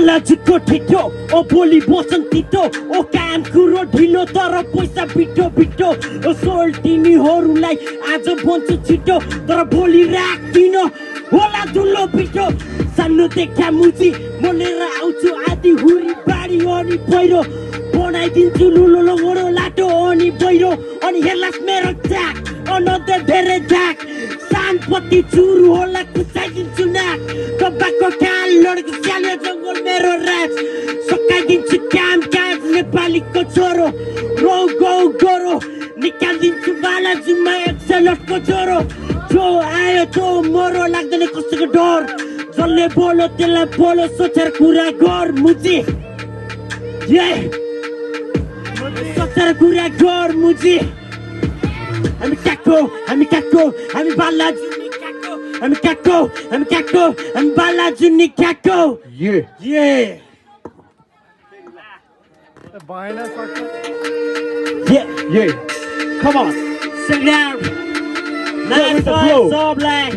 बालाजीको ठिटो ओ बोली बसन्तितो ओ काम कुरो ढिलो तर पैसा बिटो बिटो ओ सोल्टिनीहरूलाई आज बन्छु छिटो तर भोलि राख्दिन होला दुलो बिटो सानो देखा मुची मोलेर आउँछु आदि हुरी बाढी अनि पहिरो बनाइदिन्छु लुलो लङ्गडो लाटो अनि बहिरो अनि हेर्लास् मेरो ट्याक अनन्त धेरै ट्याक सानपति चुरु होला कुचाइदिन्छु नाक कब्बाको काल लड्को स्याले जङ्गल मेरो राज सकाइदिन्छु काम काज नेपालीको छोरो रौ गौ गोरो निकालिदिन्छु बालाजीमा एक्सलटको ज्वरो जो आयो जो मरो लाग्दैन कसैको डर जसले बोलो त्यसलाई बोलो सोचेर कुरा गर मुजी सोचेर कुरा गर मुजी हामी काको हामी बालाजी हामी काको हामी बालाजी नि काको Yeah. Come on. Sit down. Nice one, black.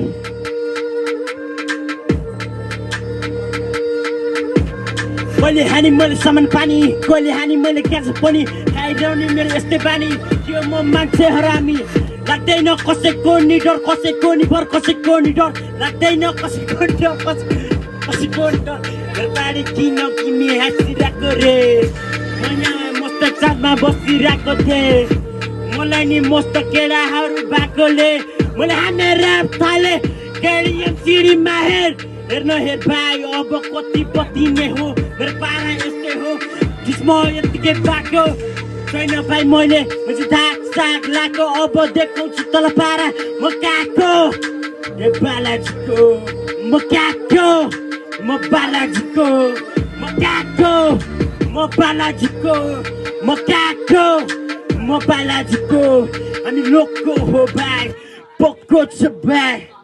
Koile hani मैले सामान पानी कोइले हानी मैले क्याच पनि खाइरहने मेरो यस्तै बानी त्यो म मान्छे हरामी लाग्दैन कसैको नि डर कसैको नि भर कसैको नि डर लाग्दैन कसैको नि डर कसैको नि डर बाडी किन किमी हाँसिरहेको रे यहाँ मस्त चाँदमा बसिरहेको थिएँ मलाई नि मस्त केटाहरू भएकोले मैले हाने ऱ्याप थाले केडिएम सिडीमा हेर्न हेर भाइ अब कति पतिने हो मेरो पारा यस्तै हो जिस्म यतिकै बाटो छैन भाइ मैले धाक साग लाको अब देखाउँछु तल पारा म काको ए बालाजीको म काको म बालाजीको म काको म बालाजीको म काको म बालाजीको अनि लोकको हो भाइ पोको छ भाइ